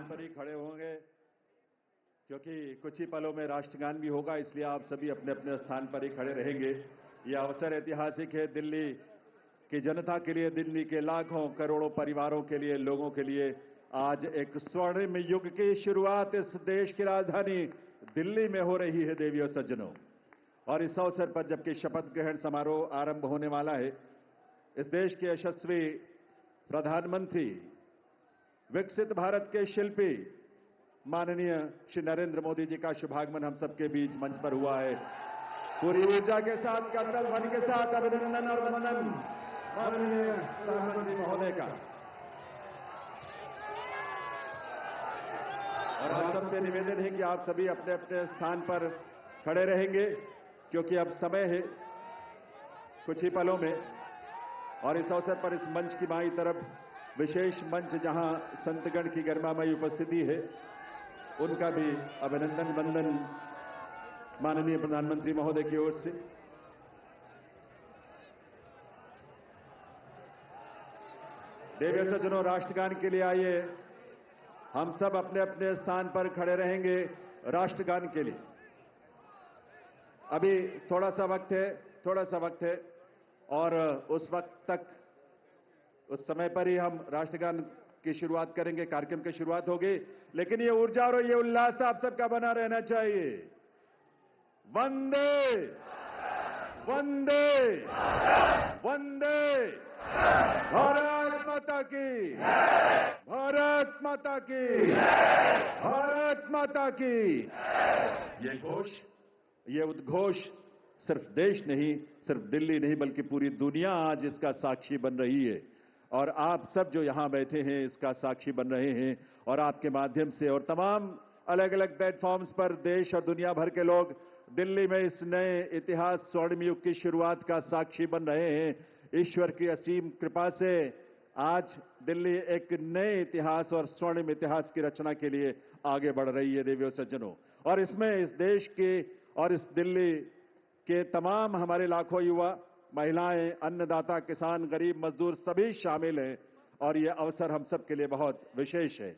पर ही खड़े होंगे क्योंकि कुछ ही पलों में राष्ट्रगान भी होगा, इसलिए आप सभी अपने अपने स्थान पर ही खड़े रहेंगे। यह अवसर ऐतिहासिक है दिल्ली की जनता के लिए, दिल्ली के लाखों करोड़ों परिवारों के लिए, लोगों के लिए। आज एक स्वर्णिम युग की शुरुआत इस देश की राजधानी दिल्ली में हो रही है देवियों सज्जनों। और इस अवसर पर जबकि शपथ ग्रहण समारोह आरंभ होने वाला है, इस देश के यशस्वी प्रधानमंत्री, विकसित भारत के शिल्पी माननीय श्री नरेंद्र मोदी जी का शुभागमन हम सबके बीच मंच पर हुआ है। पूरी ऊर्जा के साथ, करतल ध्वनि के साथ अभिनंदन और वंदन माननीय प्रधानमंत्री महोदय का। और आप सबसे निवेदन है कि आप सभी अपने अपने स्थान पर खड़े रहेंगे क्योंकि अब समय है कुछ ही पलों में। और इस अवसर पर इस मंच की बाईं तरफ विशेष मंच जहां संतगण की गरिमामयी उपस्थिति है, उनका भी अभिनंदन वंदन माननीय प्रधानमंत्री महोदय की ओर से। देवियों सज्जनों, राष्ट्रगान के लिए आइए, हम सब अपने अपने स्थान पर खड़े रहेंगे राष्ट्रगान के लिए। अभी थोड़ा सा वक्त है और उस वक्त तक, उस समय पर ही हम राष्ट्रगान की शुरुआत करेंगे, कार्यक्रम की शुरुआत होगी। लेकिन ये ऊर्जा और ये उल्लास आप सबका बना रहना चाहिए। वंदे वंदे वंदे, भारत माता की, भारत माता की, भारत माता की। ये उद्घोष सिर्फ देश नहीं, सिर्फ दिल्ली नहीं, बल्कि पूरी दुनिया आज इसका साक्षी बन रही है। और आप सब जो यहां बैठे हैं इसका साक्षी बन रहे हैं। और आपके माध्यम से और तमाम अलग अलग प्लेटफॉर्म्स पर देश और दुनिया भर के लोग दिल्ली में इस नए इतिहास, स्वर्णिम युग की शुरुआत का साक्षी बन रहे हैं। ईश्वर की असीम कृपा से आज दिल्ली एक नए इतिहास और स्वर्णिम इतिहास की रचना के लिए आगे बढ़ रही है देवियों सज्जनों। और इसमें इस देश के और इस दिल्ली के तमाम हमारे लाखों युवा, महिलाएं, अन्नदाता, किसान, गरीब, मजदूर सभी शामिल हैं। और यह अवसर हम सब के लिए बहुत विशेष है।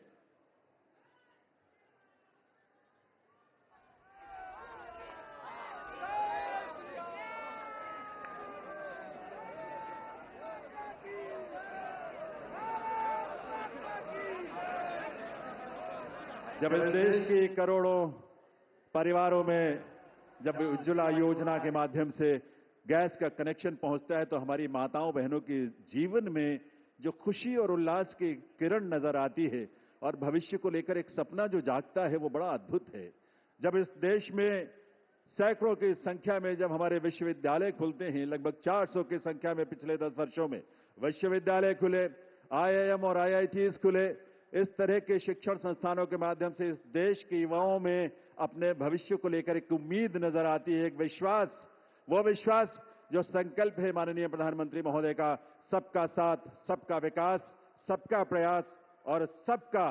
जब इस देश की करोड़ों परिवारों में जब उज्ज्वला योजना के माध्यम से गैस का कनेक्शन पहुंचता है, तो हमारी माताओं बहनों के जीवन में जो खुशी और उल्लास की किरण नजर आती है और भविष्य को लेकर एक सपना जो जागता है, वो बड़ा अद्भुत है। जब इस देश में सैकड़ों की संख्या में जब हमारे विश्वविद्यालय खुलते हैं, लगभग 400 की संख्या में पिछले 10 वर्षों में विश्वविद्यालय खुले, IIM और IITs खुले, इस तरह के शिक्षण संस्थानों के माध्यम से इस देश के युवाओं में अपने भविष्य को लेकर एक उम्मीद नजर आती है, एक विश्वास। वो विश्वास जो संकल्प है माननीय प्रधानमंत्री महोदय का, सबका साथ, सबका विकास, सबका प्रयास और सबका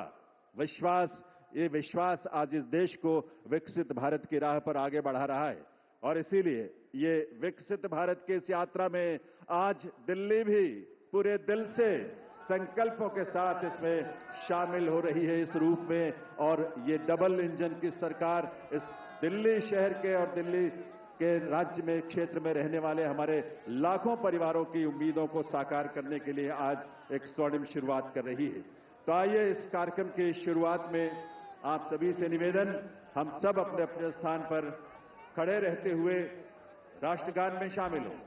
विश्वास। ये विश्वास आज इस देश को विकसित भारत की राह पर आगे बढ़ा रहा है। और इसीलिए ये विकसित भारत की इस यात्रा में आज दिल्ली भी पूरे दिल से संकल्पों के साथ इसमें शामिल हो रही है इस रूप में। और ये डबल इंजन की सरकार इस दिल्ली शहर के और दिल्ली के राज्य में, क्षेत्र में रहने वाले हमारे लाखों परिवारों की उम्मीदों को साकार करने के लिए आज एक स्वर्णिम शुरुआत कर रही है। तो आइए इस कार्यक्रम की शुरुआत में आप सभी से निवेदन, हम सब अपने अपने स्थान पर खड़े रहते हुए राष्ट्रगान में शामिल हों।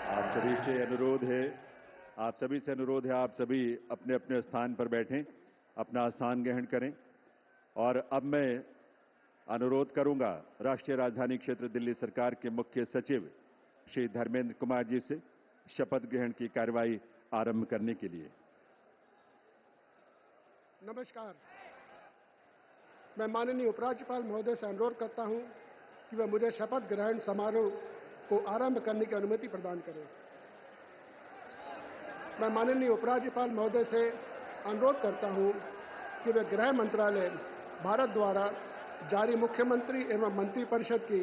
आप सभी से अनुरोध है आप सभी अपने अपने स्थान पर बैठें, अपना स्थान ग्रहण करें। और अब मैं अनुरोध करूंगा राष्ट्रीय राजधानी क्षेत्र दिल्ली सरकार के मुख्य सचिव श्री धर्मेंद्र कुमार जी से शपथ ग्रहण की कार्यवाही आरंभ करने के लिए। नमस्कार। मैं माननीय उपराज्यपाल महोदय से अनुरोध करता हूं कि वह मुझे शपथ ग्रहण समारोह को आरंभ करने की अनुमति प्रदान करें। मैं माननीय उपराज्यपाल महोदय से अनुरोध करता हूं कि वे गृह मंत्रालय भारत द्वारा जारी मुख्यमंत्री एवं मंत्रिपरिषद की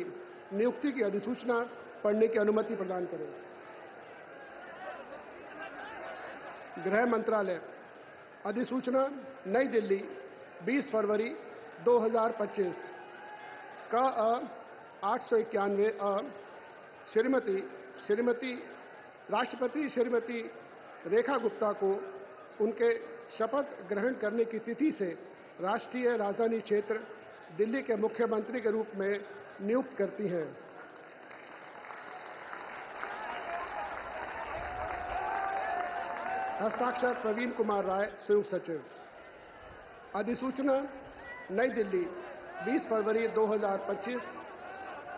नियुक्ति की अधिसूचना पढ़ने की अनुमति प्रदान करें। गृह मंत्रालय अधिसूचना नई दिल्ली 20 फरवरी 2025 का 891 श्रीमती राष्ट्रपति श्रीमती रेखा गुप्ता को उनके शपथ ग्रहण करने की तिथि से राष्ट्रीय राजधानी क्षेत्र दिल्ली के मुख्यमंत्री के रूप में नियुक्त करती हैं। हस्ताक्षर प्रवीण कुमार राय, संयुक्त सचिव। अधिसूचना नई दिल्ली 20 फरवरी 2025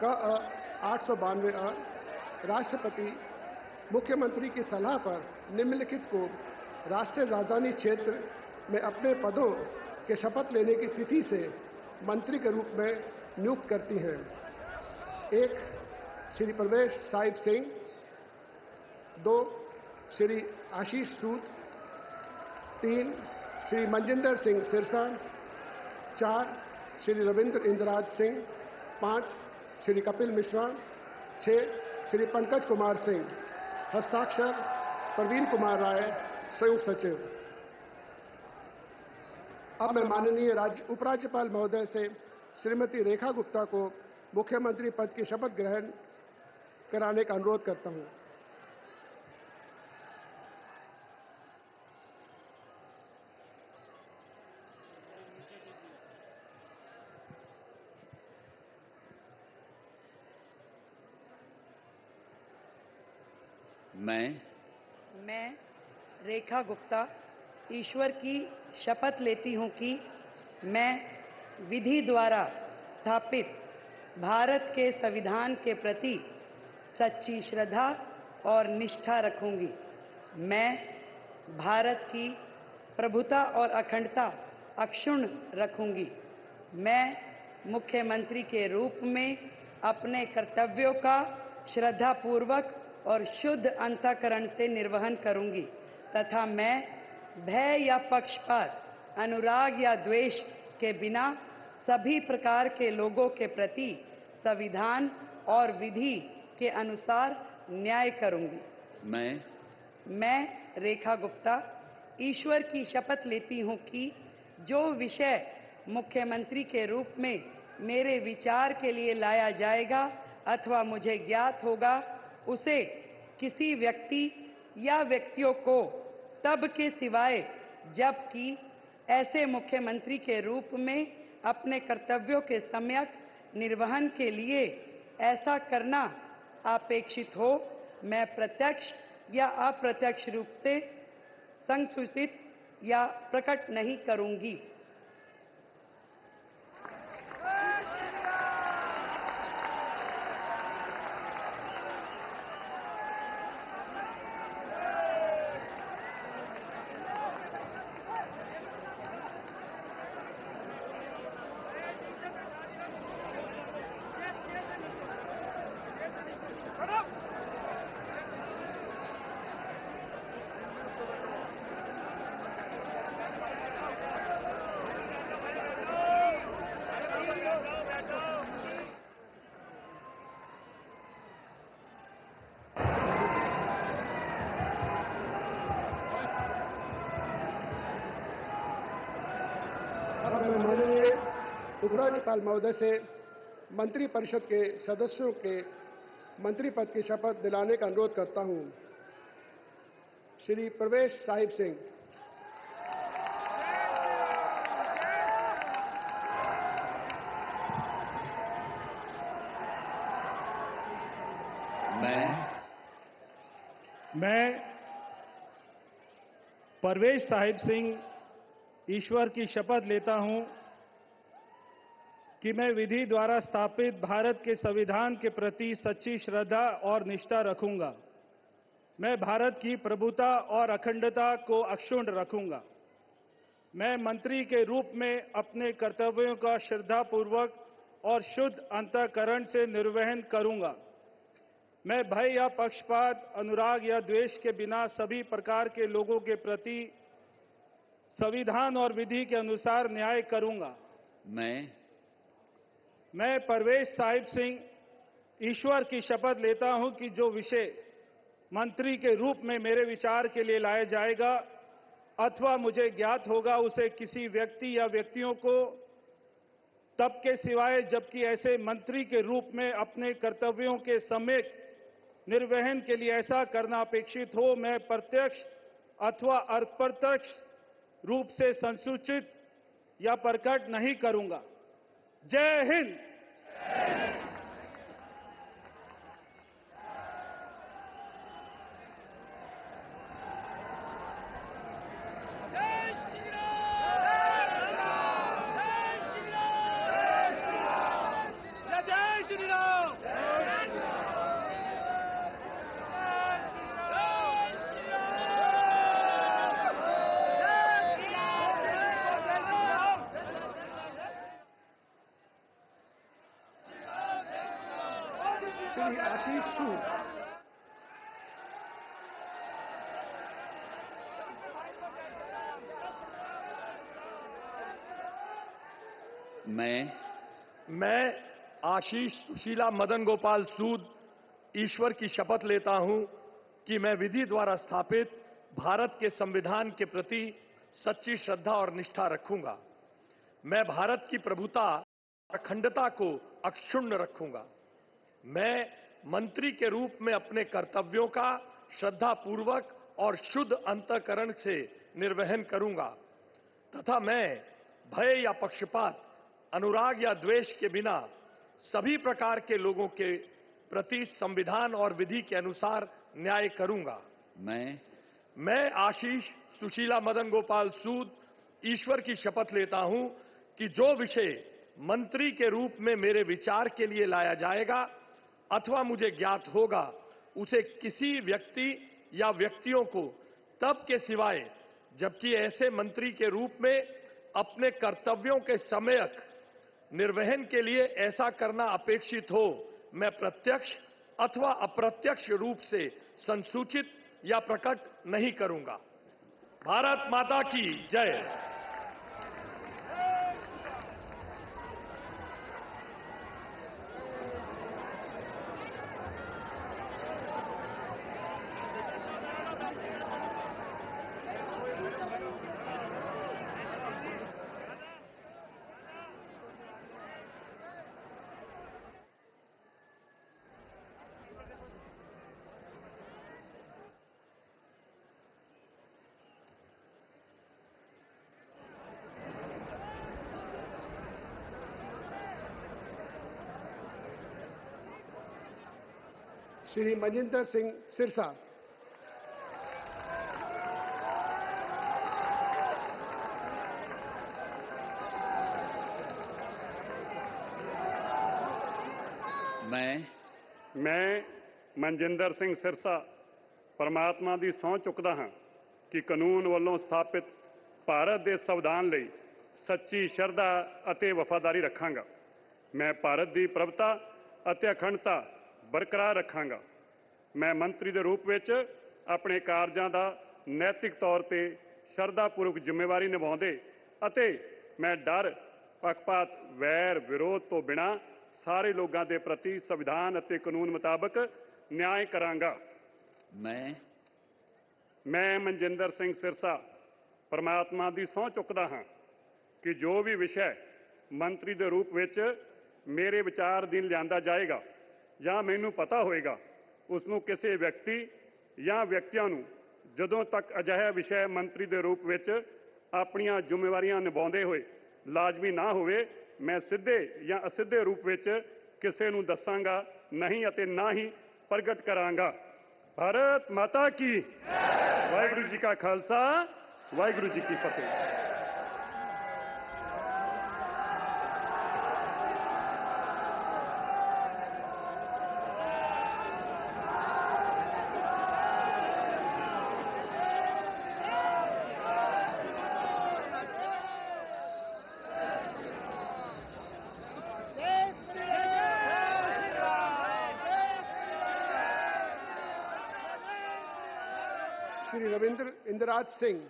का 892 राष्ट्रपति मुख्यमंत्री की सलाह पर निम्नलिखित को राष्ट्रीय राजधानी क्षेत्र में अपने पदों के शपथ लेने की तिथि से मंत्री के रूप में नियुक्त करती हैं। 1 श्री प्रवेश साहिब सिंह, 2 श्री आशीष सूद, 3 श्री मनजिंदर सिंह सिरसा, 4 श्री रविंद्र इंद्रराज सिंह, 5 श्री कपिल मिश्रा, 6 श्री पंकज कुमार सिंह। हस्ताक्षर प्रवीण कुमार राय, संयुक्त सचिव। अब मैं माननीय उपराज्यपाल महोदय से श्रीमती रेखा गुप्ता को मुख्यमंत्री पद की शपथ ग्रहण कराने का अनुरोध करता हूं। मैं रेखा गुप्ता ईश्वर की शपथ लेती हूं कि मैं विधि द्वारा स्थापित भारत के संविधान के प्रति सच्ची श्रद्धा और निष्ठा रखूंगी। मैं भारत की प्रभुता और अखंडता अक्षुण्ण रखूंगी। मैं मुख्यमंत्री के रूप में अपने कर्तव्यों का श्रद्धापूर्वक और शुद्ध अंतःकरण से निर्वहन करूंगी तथा मैं भय या पक्षपात, अनुराग या द्वेष के बिना सभी प्रकार के लोगों के प्रति संविधान और विधि के अनुसार न्याय करूंगी। मैं रेखा गुप्ता ईश्वर की शपथ लेती हूं कि जो विषय मुख्यमंत्री के रूप में मेरे विचार के लिए लाया जाएगा अथवा मुझे ज्ञात होगा, उसे किसी व्यक्ति या व्यक्तियों को तब के सिवाय जबकि ऐसे मुख्यमंत्री के रूप में अपने कर्तव्यों के सम्यक निर्वहन के लिए ऐसा करना अपेक्षित हो, मैं प्रत्यक्ष या अप्रत्यक्ष रूप से संसूचित या प्रकट नहीं करूंगी। माननीय उपराज्यपाल महोदय से मंत्रिपरिषद के सदस्यों के मंत्री पद की शपथ दिलाने का अनुरोध करता हूं। श्री प्रवेश साहिब सिंह, मैं परवेज साहिब सिंह ईश्वर की शपथ लेता हूं कि मैं विधि द्वारा स्थापित भारत के संविधान के प्रति सच्ची श्रद्धा और निष्ठा रखूंगा। मैं भारत की प्रभुता और अखंडता को अक्षुण्ण रखूंगा। मैं मंत्री के रूप में अपने कर्तव्यों का श्रद्धापूर्वक और शुद्ध अंतःकरण से निर्वहन करूंगा। मैं भय या पक्षपात, अनुराग या द्वेष के बिना सभी प्रकार के लोगों के प्रति संविधान और विधि के अनुसार न्याय करूंगा। मैं परवेज साहिब सिंह ईश्वर की शपथ लेता हूं कि जो विषय मंत्री के रूप में मेरे विचार के लिए लाया जाएगा अथवा मुझे ज्ञात होगा, उसे किसी व्यक्ति या व्यक्तियों को तब के सिवाय जबकि ऐसे मंत्री के रूप में अपने कर्तव्यों के सम्यक निर्वहन के लिए ऐसा करना अपेक्षित हो, मैं प्रत्यक्ष अथवा अप्रत्यक्ष रूप से संसूचित या प्रकट नहीं करूंगा। जय हिंद। श्री आशीष सूद। मैं आशीष सुशीला मदन गोपाल सूद ईश्वर की शपथ लेता हूं कि मैं विधि द्वारा स्थापित भारत के संविधान के प्रति सच्ची श्रद्धा और निष्ठा रखूंगा। मैं भारत की प्रभुता अखंडता को अक्षुण्ण रखूंगा। मैं मंत्री के रूप में अपने कर्तव्यों का श्रद्धापूर्वक और शुद्ध अंतःकरण से निर्वहन करूंगा तथा मैं भय या पक्षपात, अनुराग या द्वेष के बिना सभी प्रकार के लोगों के प्रति संविधान और विधि के अनुसार न्याय करूंगा। मैं आशीष सुशीला मदन गोपाल सूद ईश्वर की शपथ लेता हूं कि जो विषय मंत्री के रूप में मेरे विचार के लिए लाया जाएगा अथवा मुझे ज्ञात होगा, उसे किसी व्यक्ति या व्यक्तियों को तब के सिवाय जबकि ऐसे मंत्री के रूप में अपने कर्तव्यों के सम्यक निर्वहन के लिए ऐसा करना अपेक्षित हो, मैं प्रत्यक्ष अथवा अप्रत्यक्ष रूप से संसूचित या प्रकट नहीं करूंगा। भारत माता की जय। श्री मजिंदर सिंह सिरसा। मैं मनजिंदर सिंह सिरसा परमात्मा ਦੀ ਸਹੁੰ ਚੁੱਕਦਾ ਹਾਂ ਕਿ ਕਾਨੂੰਨ ਵੱਲੋਂ ਸਥਾਪਿਤ ਭਾਰਤ ਦੇ ਸੰਵਿਧਾਨ ਲਈ ਸੱਚੀ ਸ਼ਰਧਾ ਅਤੇ ਵਫਾਦਾਰੀ ਰੱਖਾਂਗਾ। ਮੈਂ ਭਾਰਤ ਦੀ ਪ੍ਰਭੁਤਾ ਅਤੇ ਅਖੰਡਤਾ ਬਰਕਰਾਰ ਰੱਖਾਂਗਾ। ਮੈਂ ਮੰਤਰੀ ਦੇ ਰੂਪ ਵਿੱਚ ਆਪਣੇ ਕਾਰਜਾਂ ਦਾ ਨੈਤਿਕ ਤੌਰ ਤੇ ਸ਼ਰਧਾਪੂਰਵਕ ਜ਼ਿੰਮੇਵਾਰੀ ਨਿਭਾਉਂਦੇ ਅਤੇ ਮੈਂ ਡਰ, ਪੱਖਪਾਤ, ਵੈਰ, ਵਿਰੋਧ ਤੋਂ ਬਿਨਾਂ ਸਾਰੇ ਲੋਕਾਂ ਦੇ ਪ੍ਰਤੀ ਸੰਵਿਧਾਨ ਅਤੇ ਕਾਨੂੰਨ ਮੁਤਾਬਕ ਨਿਆਂ ਕਰਾਂਗਾ। ਮੈਂ ਮਨਜਿੰਦਰ ਸਿੰਘ ਸਿਰਸਾ ਪਰਮਾਤਮਾ ਦੀ ਸਹੁੰ ਚੁੱਕਦਾ ਹਾਂ ਕਿ ਜੋ ਵੀ ਵਿਸ਼ਾ ਮੰਤਰੀ ਦੇ ਰੂਪ ਵਿੱਚ ਮੇਰੇ ਵਿਚਾਰ ਅਧੀਨ ਲਿਆਂਦਾ ਜਾਏਗਾ ਜਾਂ ਮੈਨੂੰ ਪਤਾ ਹੋਏਗਾ, ਉਸ ਨੂੰ ਕਿਸੇ ਵਿਅਕਤੀ ਜਾਂ ਵਿਅਕਤੀਆਂ ਨੂੰ ਜਦੋਂ ਤੱਕ ਅਜਿਹਾ ਵਿਸ਼ਾ ਮੰਤਰੀ ਦੇ ਰੂਪ ਵਿੱਚ ਆਪਣੀਆਂ ਜ਼ਿੰਮੇਵਾਰੀਆਂ ਨਿਭਾਉਂਦੇ ਹੋਏ ਲਾਜ਼ਮੀ ਨਾ ਹੋਵੇ, ਮੈਂ ਸਿੱਧੇ ਜਾਂ ਅਸਿੱਧੇ ਰੂਪ ਵਿੱਚ ਕਿਸੇ ਨੂੰ ਦੱਸਾਂਗਾ ਨਹੀਂ ਅਤੇ ਨਾ ਹੀ ਪ੍ਰਗਟ ਕਰਾਂਗਾ। भारत माता की वाहिगुरु जी का खालसा वाहिगुरु जी की फतेह। श्री रविंद्र इंदिराज सिंह।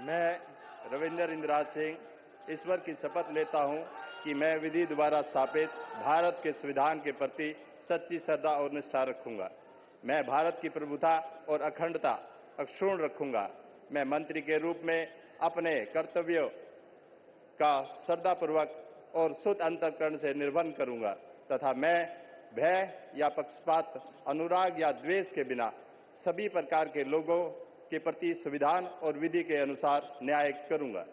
मैं रविंद्र इंदिराज सिंह ईश्वर की शपथ लेता हूं कि मैं विधि द्वारा स्थापित भारत के संविधान के प्रति सच्ची श्रद्धा और निष्ठा रखूंगा। मैं भारत की प्रभुता और अखंडता अक्षुण्ण रखूंगा। मैं मंत्री के रूप में अपने कर्तव्यों का श्रद्धापूर्वक और शुद्ध अंतःकरण से निर्वहन करूंगा तथा मैं भय या पक्षपात, अनुराग या द्वेष के बिना सभी प्रकार के लोगों के प्रति संविधान और विधि के अनुसार न्याय करूंगा।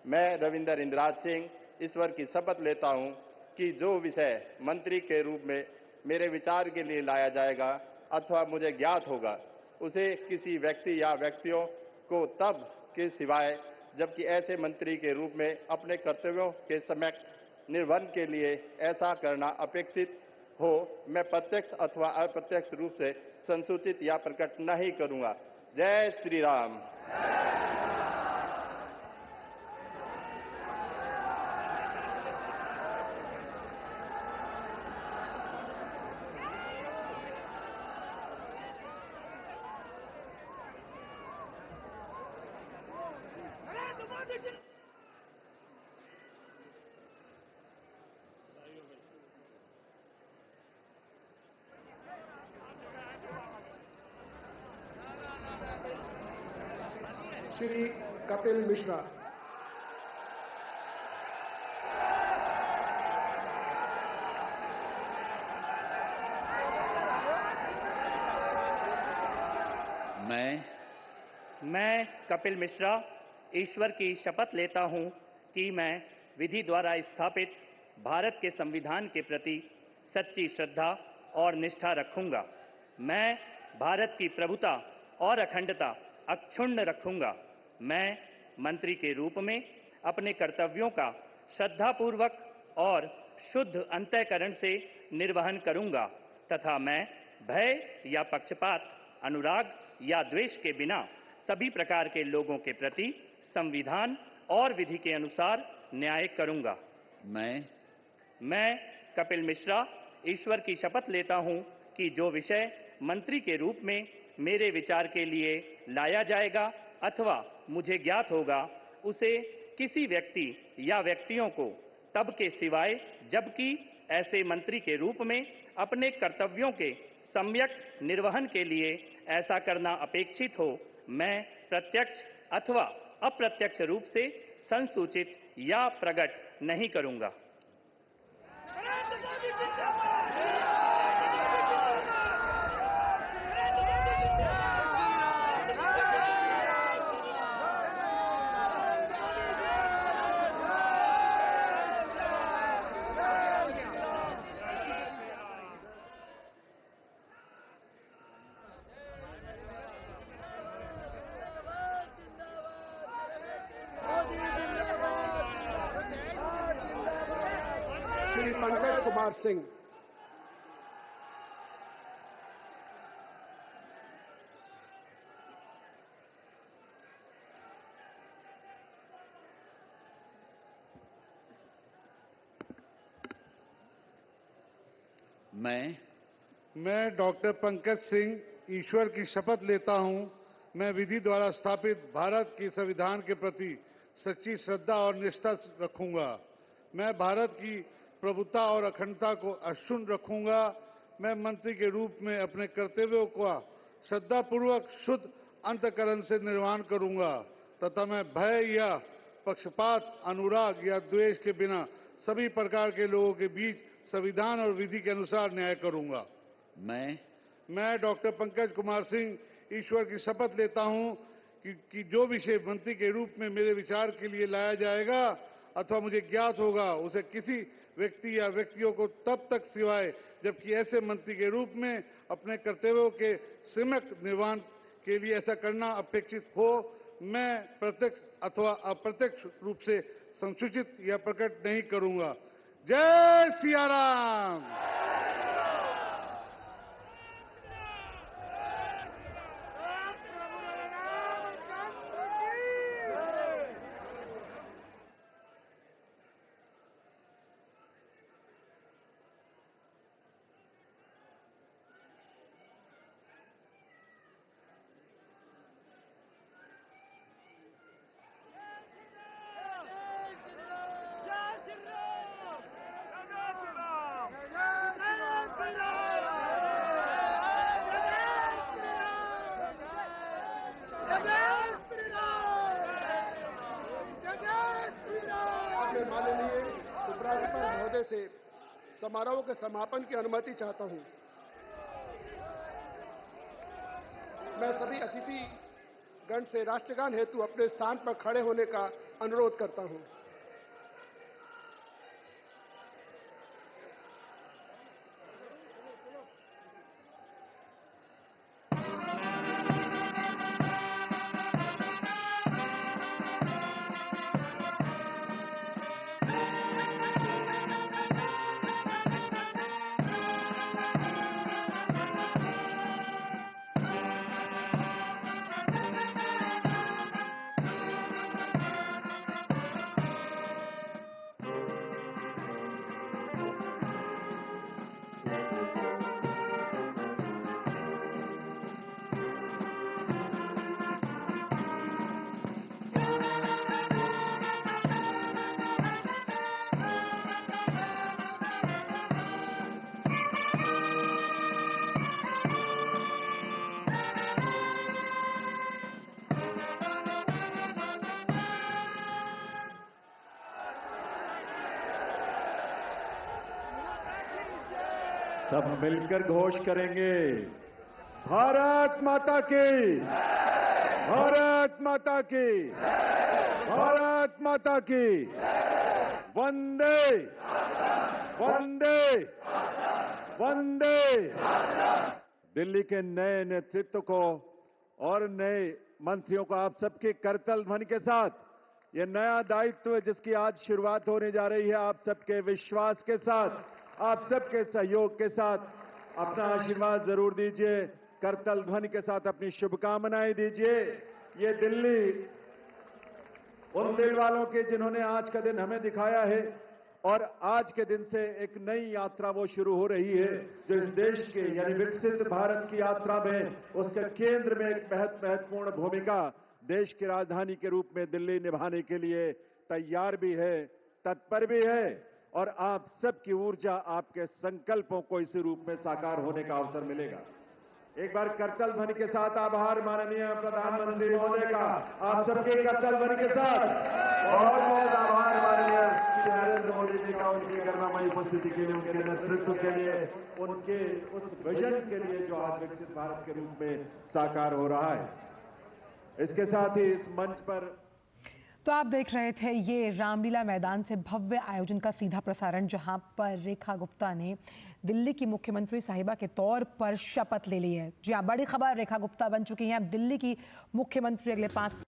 मैं रविंद्र इंदिराज सिंह ईश्वर की शपथ लेता हूं कि जो विषय मंत्री के रूप में मेरे विचार के लिए लाया जाएगा अथवा मुझे ज्ञात होगा, उसे किसी व्यक्ति या व्यक्तियों को तब के सिवाय जबकि ऐसे मंत्री के रूप में अपने कर्तव्यों के सम्यक निर्वहन के लिए ऐसा करना अपेक्षित हो, मैं प्रत्यक्ष अथवा अप्रत्यक्ष रूप से संसूचित या प्रकट नहीं करूंगा। जय श्री राम। श्री कपिल मिश्रा। मैं कपिल मिश्रा ईश्वर की शपथ लेता हूं कि मैं विधि द्वारा स्थापित भारत के संविधान के प्रति सच्ची श्रद्धा और निष्ठा रखूंगा। मैं भारत की प्रभुता और अखंडता अक्षुण्ण रखूंगा। मैं मंत्री के रूप में अपने कर्तव्यों का श्रद्धापूर्वक और शुद्ध अंतःकरण से निर्वहन करूंगा तथा मैं भय या पक्षपात, अनुराग या द्वेष के बिना सभी प्रकार के लोगों के प्रति संविधान और विधि के अनुसार न्याय करूंगा। मैं कपिल मिश्रा ईश्वर की शपथ लेता हूं कि जो विषय मंत्री के रूप में मेरे विचार के लिए लाया जाएगा अथवा मुझे ज्ञात होगा, उसे किसी व्यक्ति या व्यक्तियों को तब के सिवाय जबकि ऐसे मंत्री के रूप में अपने कर्तव्यों के सम्यक निर्वहन के लिए ऐसा करना अपेक्षित हो, मैं प्रत्यक्ष अथवा अप्रत्यक्ष रूप से संसूचित या प्रकट नहीं करूंगा। श्री पंकज कुमार सिंह। मैं डॉक्टर पंकज सिंह ईश्वर की शपथ लेता हूं, मैं विधि द्वारा स्थापित भारत के संविधान के प्रति सच्ची श्रद्धा और निष्ठा रखूंगा। मैं भारत की प्रभुता और अखंडता को अक्षुण्ण रखूंगा। मैं मंत्री के रूप में अपने कर्तव्यों का श्रद्धापूर्वक शुद्ध अंतःकरण से निर्वहन करूंगा तथा मैं भय या पक्षपात, अनुराग या द्वेष के बिना सभी प्रकार के लोगों के बीच संविधान और विधि के अनुसार न्याय करूंगा। मैं डॉक्टर पंकज कुमार सिंह ईश्वर की शपथ लेता हूं कि जो विषय मंत्री के रूप में मेरे विचार के लिए लाया जाएगा अथवा मुझे ज्ञात होगा उसे किसी व्यक्ति या व्यक्तियों को तब तक सिवाय जबकि ऐसे मंत्री के रूप में अपने कर्तव्यों के सम्यक निर्वहन के लिए ऐसा करना अपेक्षित हो मैं प्रत्यक्ष अथवा अप्रत्यक्ष रूप से संसूचित या प्रकट नहीं करूंगा। जय सिया राम। माननीय उपराज्यपाल महोदय से समारोह के समापन की अनुमति चाहता हूं। मैं सभी अतिथि गण से राष्ट्रगान हेतु अपने स्थान पर खड़े होने का अनुरोध करता हूं। सब मिलकर घोष करेंगे, भारत माता की, भारत माता की, भारत माता की, वंदे वंदे वंदे। दिल्ली के नए नेतृत्व को और नए मंत्रियों को आप सबके करतल ध्वनि के साथ ये नया दायित्व जिसकी आज शुरुआत होने जा रही है, आप सबके विश्वास के साथ, आप सबके सहयोग के साथ अपना आशीर्वाद जरूर दीजिए। करतल ध्वनि के साथ अपनी शुभकामनाएं दीजिए। ये दिल्ली उन दिल वालों के जिन्होंने आज का दिन हमें दिखाया है और आज के दिन से एक नई यात्रा वो शुरू हो रही है जो इस देश के यानी विकसित भारत की यात्रा में उसके केंद्र में एक महत्वपूर्ण भूमिका देश की राजधानी के रूप में दिल्ली निभाने के लिए तैयार भी है, तत्पर भी है और आप सबकी ऊर्जा, आपके संकल्पों को इसी रूप में साकार होने का अवसर मिलेगा। एक बार करतल ध्वनि के साथ आभार माननीय प्रधानमंत्री महोदय का, आप सबके करतल ध्वनि के साथ बहुत बहुत आभार माननीय श्री नरेंद्र मोदी जी का, उनकी गरिमामयी उपस्थिति के लिए, उनके नेतृत्व के लिए, उनके उस विजन के लिए जो आज विकसित भारत के रूप में साकार हो रहा है। इसके साथ ही इस मंच पर तो आप देख रहे थे ये रामलीला मैदान से भव्य आयोजन का सीधा प्रसारण, जहां पर रेखा गुप्ता ने दिल्ली की मुख्यमंत्री साहिबा के तौर पर शपथ ले ली है। जी हाँ, बड़ी खबर, रेखा गुप्ता बन चुकी हैं अब दिल्ली की मुख्यमंत्री अगले 5